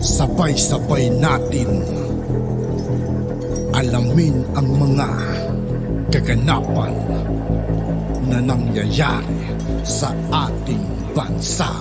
Sabay-sabay natin alamin ang mga kaganapan na nangyayari sa ating bansa.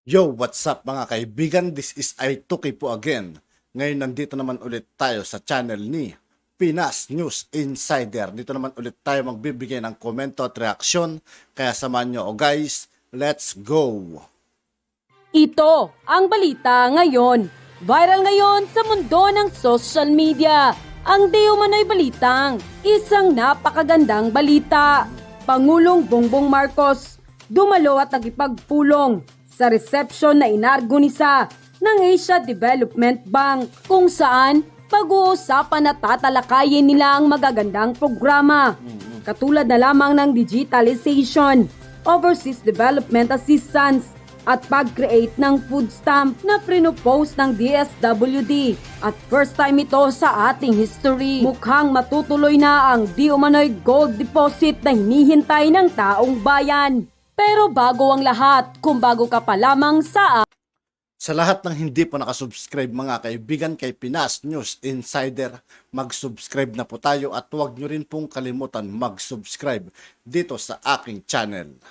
Yo, what's up mga kaibigan? This is TOO KAYE po again. Ngayon nandito naman ulit tayo sa channel ni Pinas News Insider. Dito naman ulit tayo magbibigay ng komento at reaksyon. Kaya samahan nyo. Guys, let's go! Ito ang balita ngayon. Viral ngayon sa mundo ng social media. Ang di umano'y balitang isang napakagandang balita. Pangulong Bongbong Marcos dumalo at nagipagpulong sa reception na inargonisa ng Asia Development Bank kung saan pag-uusapan at tatalakayin nila ang magagandang programa katulad na lamang ng digitalization, overseas development assistance at pag-create ng food stamp na pinopose ng DSWD at first time ito sa ating history. Mukhang matutuloy na ang di umano'y gold deposit na hinihintay ng taong bayan. Pero bago ang lahat, kung bago ka pa lamang sa lahat ng hindi po nakasubscribe mga kaibigan kay Pinas News Insider, mag-subscribe na po tayo at huwag nyo rin pong kalimutan mag-subscribe dito sa aking channel.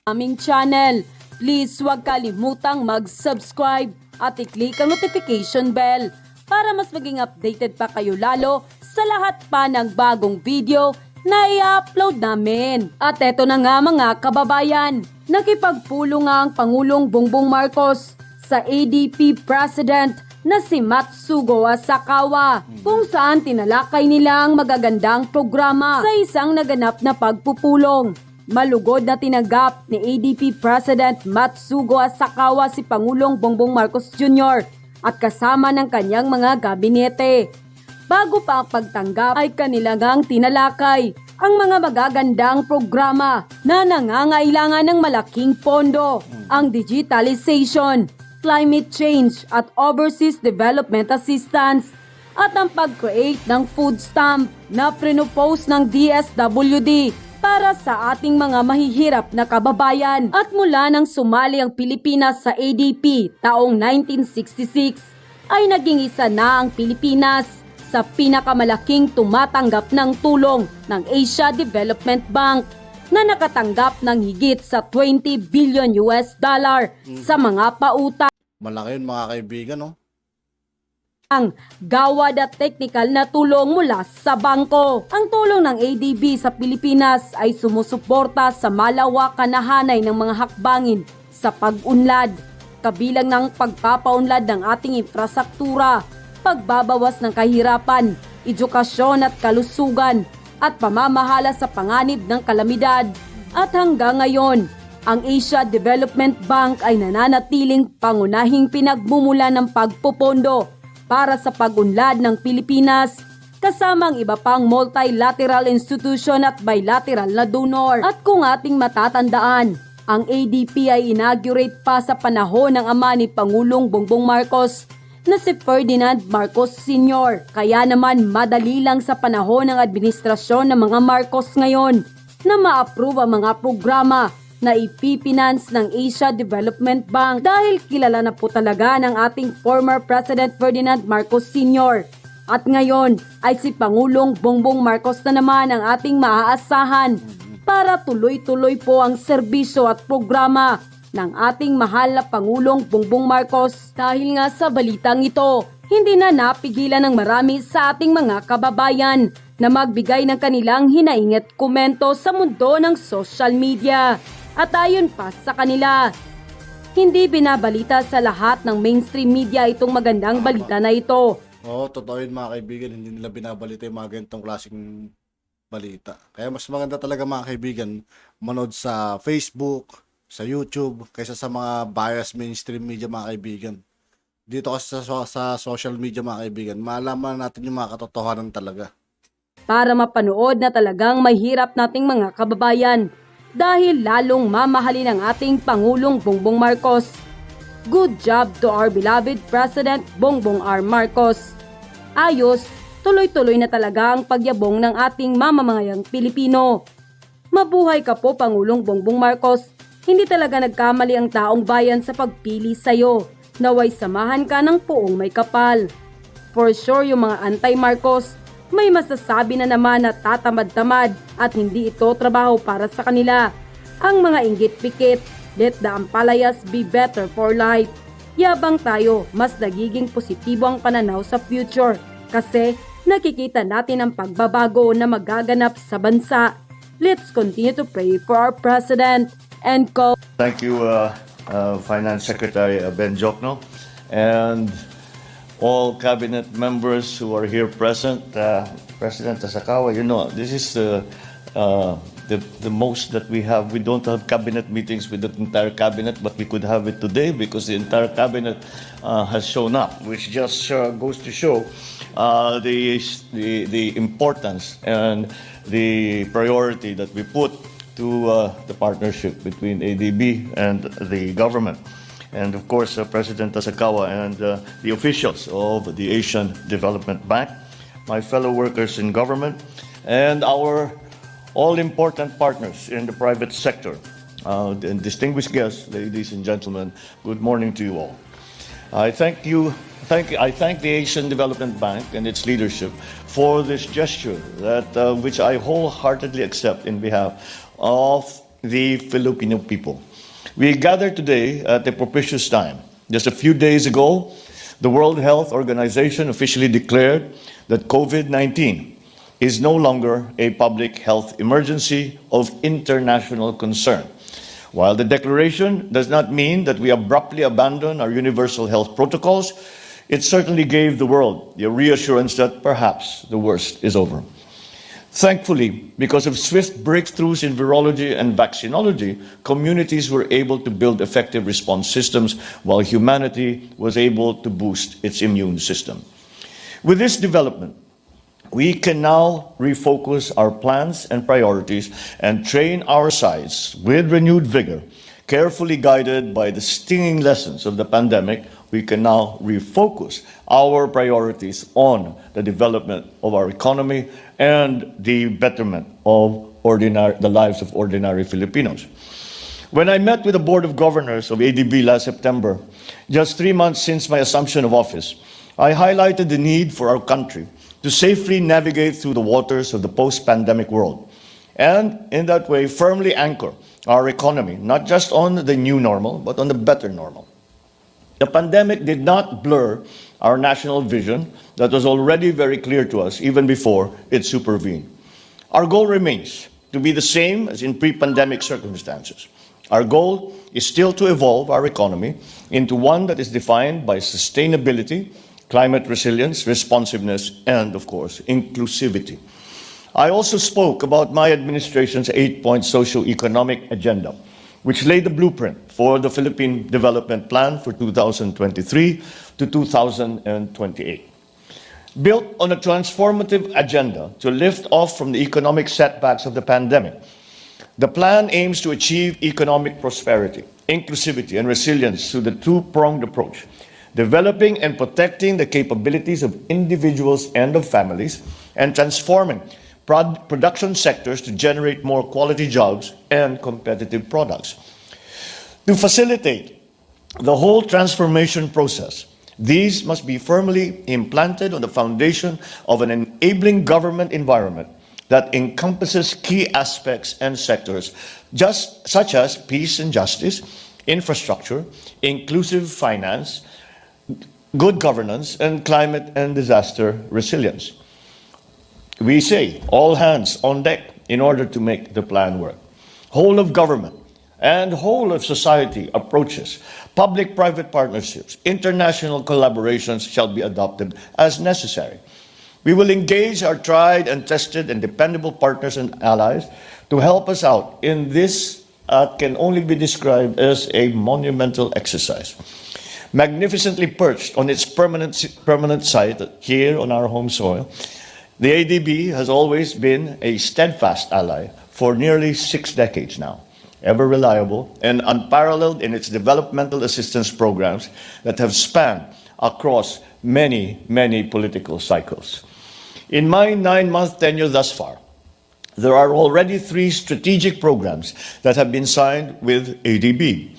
aming channel, please huwag kalimutang mag-subscribe at i-click ang notification bell para mas maging updated pa kayo lalo sa lahat pa ng bagong video na i-upload namin. At eto na nga mga kababayan, nakipagpulong nga ang Pangulong Bongbong Marcos sa ADP President na si Matsugo Asakawa kung saan tinalakay nila ang magagandang programa sa isang naganap na pagpupulong. Malugod na tinanggap ni ADP President Matsugo Asakawa si Pangulong Bongbong Marcos Jr. at kasama ng kanyang mga gabinete. Bago pa ang pagtanggap ay kanilang tinalakay ang mga magagandang programa na nangangailangan ng malaking pondo, ang digitalization, climate change at overseas development assistance at ang pag-create ng food stamp na pinopose ng DSWD para sa ating mga mahihirap na kababayan. At mula nang sumali ang Pilipinas sa ADP taong 1966 ay naging isa na ang Pilipinas sa pinakamalaking tumatanggap ng tulong ng Asia Development Bank na nakatanggap ng higit sa 20 billion US dollar sa mga pautang. Malaki yun mga kaibigan, no? Ang gawad at technical na tulong mula sa bangko. Ang tulong ng ADB sa Pilipinas ay sumusuporta sa malawakan na hanay ng mga hakbangin sa pag-unlad, kabilang ng pagpapaunlad ng ating infrastruktura, pagbabawas ng kahirapan, edukasyon at kalusugan, at pamamahala sa panganib ng kalamidad. At hanggang ngayon, ang Asia Development Bank ay nananatiling pangunahing pinagmumula ng pagpupondo para sa pag-unlad ng Pilipinas, kasamang iba pang multilateral institution at bilateral na donor. At kung ating matatandaan, ang ADP ay inaugurate pa sa panahon ng ama ni Pangulong Bongbong Marcos na si Ferdinand Marcos Sr. Kaya naman madali lang sa panahon ng administrasyon ng mga Marcos ngayon na ma-approve ang mga programa na ipipinance ng Asia Development Bank dahil kilala na po talaga ng ating former President Ferdinand Marcos Sr. At ngayon ay si Pangulong Bongbong Marcos na naman ang ating maaasahan para tuloy-tuloy po ang serbisyo at programa ng ating mahal na Pangulong Bongbong Marcos. Dahil nga sa balitang ito, hindi na napigilan ng marami sa ating mga kababayan na magbigay ng kanilang hinaing at komento sa mundo ng social media. At ayon pa sa kanila, hindi binabalita sa lahat ng mainstream media itong magandang balita na ito. Oo, totoo yun mga kaibigan, hindi nila binabalita yung mga ganitong klaseng balita. Kaya mas maganda talaga mga kaibigan, manood sa Facebook, sa YouTube, kaysa sa mga bias mainstream media mga kaibigan. Dito kasi sa social media mga kaibigan, malaman natin yung mga katotohanan talaga. Para mapanood na talagang mahirap nating mga kababayan dahil lalong mamahalin ang ating Pangulong Bongbong Marcos. Good job to our beloved President Bongbong R. Marcos. Ayos tuloy-tuloy na talaga ang pagyabong ng ating mamamayang Pilipino. Mabuhay ka po, Pangulong Bongbong Marcos. Hindi talaga nagkamali ang taong bayan sa pagpili sa'yo. Naway samahan ka ng poong may kapal. For sure, yung mga anti-Marcos, may masasabi na naman na tatamad-tamad at hindi ito trabaho para sa kanila. Ang mga inggit-pikit, let the ampalayas be better for life. Yabang tayo, mas nagiging positibo ang pananaw sa future kasi nakikita natin ang pagbabago na magaganap sa bansa. Let's continue to pray for our President and co. Thank you, Finance Secretary Ben Jokno, and all cabinet members who are here present. President Tasakawa, you know, this is the most that we have. We don't have cabinet meetings with the entire cabinet, but we could have it today because the entire cabinet has shown up, which just goes to show the importance and the priority that we put to the partnership between ADB and the government. And of course, President Tasakawa and the officials of the Asian Development Bank, my fellow workers in government, and our all-important partners in the private sector. And distinguished guests, ladies and gentlemen, good morning to you all. I thank the Asian Development Bank and its leadership for this gesture that which I wholeheartedly accept in behalf of the Filipino people. We gather today at a propitious time. Just a few days ago, the World Health Organization officially declared that COVID-19 is no longer a public health emergency of international concern. While the declaration does not mean that we abruptly abandon our universal health protocols, it certainly gave the world the reassurance that perhaps the worst is over. Thankfully, because of swift breakthroughs in virology and vaccinology, communities were able to build effective response systems while humanity was able to boost its immune system. With this development, we can now refocus our plans and priorities and train our sights with renewed vigor. Carefully guided by the stinging lessons of the pandemic, we can now refocus our priorities on the development of our economy and the betterment of the lives of ordinary Filipinos. When I met with the Board of Governors of ADB last September, just 3 months since my assumption of office, I highlighted the need for our country to safely navigate through the waters of the post-pandemic world, and in that way firmly anchor our economy, not just on the new normal, but on the better normal. The pandemic did not blur our national vision that was already very clear to us even before it supervened. Our goal remains to be the same as in pre-pandemic circumstances. Our goal is still to evolve our economy into one that is defined by sustainability, climate resilience, responsiveness, and of course, inclusivity. I also spoke about my administration's 8-point socio-economic agenda, which laid the blueprint for the Philippine Development Plan for 2023 to 2028. Built on a transformative agenda to lift off from the economic setbacks of the pandemic, the plan aims to achieve economic prosperity, inclusivity, and resilience through the two-pronged approach, developing and protecting the capabilities of individuals and of families, and transforming production sectors to generate more quality jobs and competitive products. To facilitate the whole transformation process, these must be firmly implanted on the foundation of an enabling government environment that encompasses key aspects and sectors such as peace and justice, infrastructure, inclusive finance, good governance, and climate and disaster resilience. We say all hands on deck in order to make the plan work. Whole of government and whole of society approaches, public-private partnerships, international collaborations shall be adopted as necessary. We will engage our tried and tested and dependable partners and allies to help us out in this can only be described as a monumental exercise. Magnificently perched on its permanent site here on our home soil, the ADB has always been a steadfast ally for nearly 6 decades now, ever reliable and unparalleled in its developmental assistance programs that have spanned across many, many political cycles. In my 9-month tenure thus far, there are already 3 strategic programs that have been signed with ADB,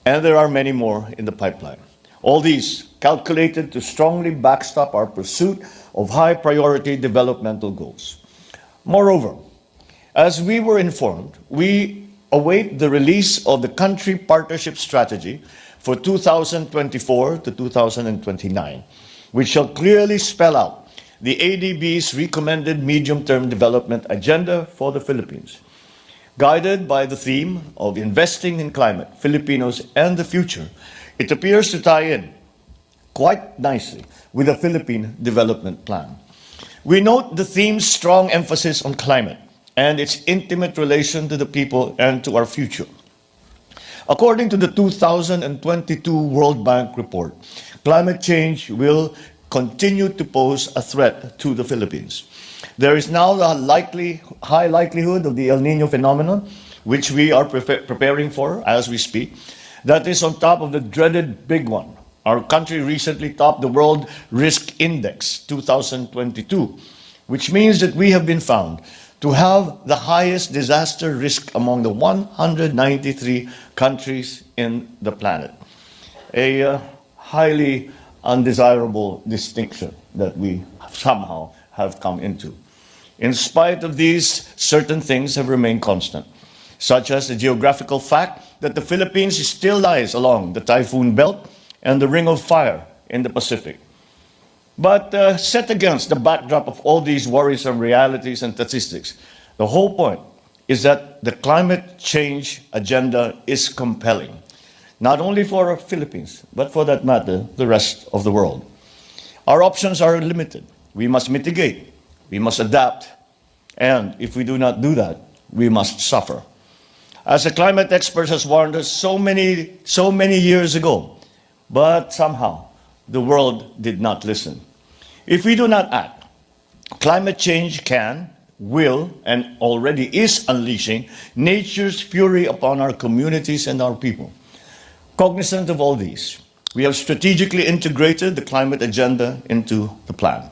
and there are many more in the pipeline. All these calculated to strongly backstop our pursuit of high-priority developmental goals. Moreover, as we were informed, we await the release of the Country Partnership Strategy for 2024 to 2029, which shall clearly spell out the ADB's recommended medium-term development agenda for the Philippines. Guided by the theme of investing in climate, Filipinos, and the future, it appears to tie in quite nicely with the Philippine Development Plan. We note the theme's strong emphasis on climate and its intimate relation to the people and to our future. According to the 2022 World Bank report, climate change will continue to pose a threat to the Philippines. There is now a high likelihood of the El Nino phenomenon, which we are preparing for as we speak. That is on top of the dreaded big one. Our country recently topped the World Risk Index 2022, which means that we have been found to have the highest disaster risk among the 193 countries in the planet. A highly undesirable distinction that we somehow have come into. In spite of these, certain things have remained constant, such as the geographical fact that the Philippines still lies along the typhoon belt and the ring of fire in the Pacific. But set against the backdrop of all these worrisome realities and statistics, the whole point is that the climate change agenda is compelling, not only for our Philippines, but for that matter, the rest of the world. Our options are limited. We must mitigate, we must adapt, and if we do not do that, we must suffer. As the climate expert has warned us so many years ago, but somehow the world did not listen. If we do not act, climate change can, will, and already is unleashing nature's fury upon our communities and our people. Cognizant of all these, we have strategically integrated the climate agenda into the plan.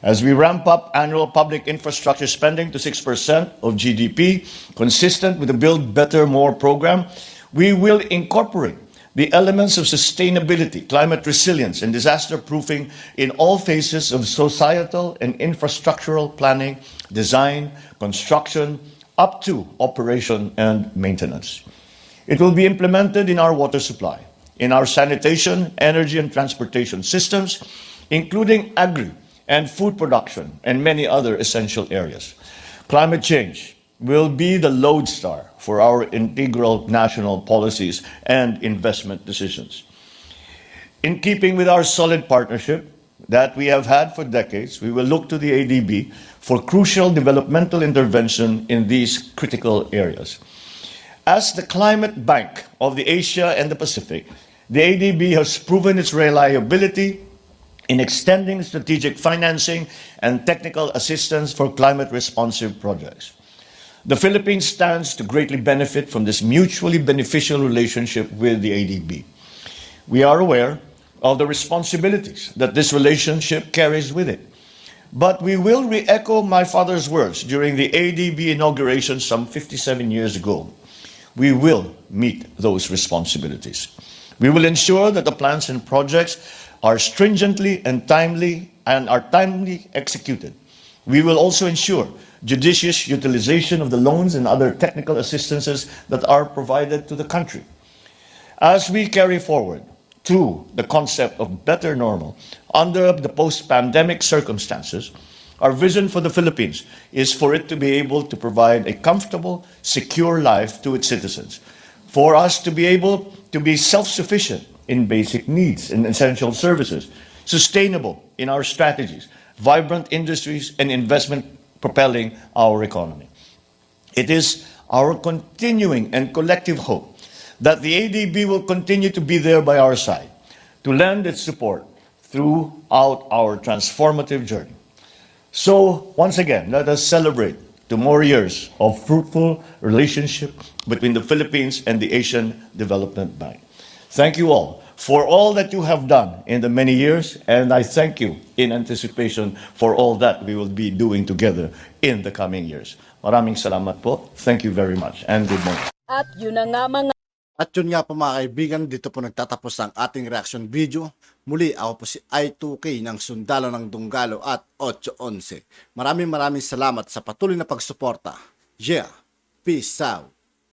As we ramp up annual public infrastructure spending to 6% of GDP, consistent with the Build Better More program, we will incorporate the elements of sustainability, climate resilience, and disaster proofing in all phases of societal and infrastructural planning, design, construction, up to operation and maintenance. It will be implemented in our water supply, in our sanitation, energy, and transportation systems, including agri and food production, and many other essential areas. Climate change will be the lodestar for our integral national policies and investment decisions. In keeping with our solid partnership that we have had for decades, we will look to the ADB for crucial developmental intervention in these critical areas. As the climate bank of the Asia and the Pacific, the ADB has proven its reliability in extending strategic financing and technical assistance for climate-responsive projects. The Philippines stands to greatly benefit from this mutually beneficial relationship with the ADB. We are aware of the responsibilities that this relationship carries with it. But we will re-echo my father's words during the ADB inauguration some 57 years ago. We will meet those responsibilities. We will ensure that the plans and projects are stringently and timely executed. We will also ensure judicious utilization of the loans and other technical assistances that are provided to the country. As we carry forward to the concept of better normal under the post-pandemic circumstances, our vision for the Philippines is for it to be able to provide a comfortable, secure life to its citizens, for us to be able to be self-sufficient in basic needs and essential services, sustainable in our strategies, vibrant industries, and investment propelling our economy. It is our continuing and collective hope that the ADB will continue to be there by our side to lend its support throughout our transformative journey. So, once again, let us celebrate 2 more years of fruitful relationship between the Philippines and the Asian Development Bank. Thank you all for all that you have done in the many years, and I thank you in anticipation for all that we will be doing together in the coming years. Maraming salamat po. Thank you very much and good morning. At yun na nga mga At yun nga po mga kaibigan, dito po nagtatapos ang ating reaction video. Muli, ako po si I2K ng Sundalo ng Dunggalo at 811. Maraming salamat sa patuloy na pagsuporta. Yeah, peace out.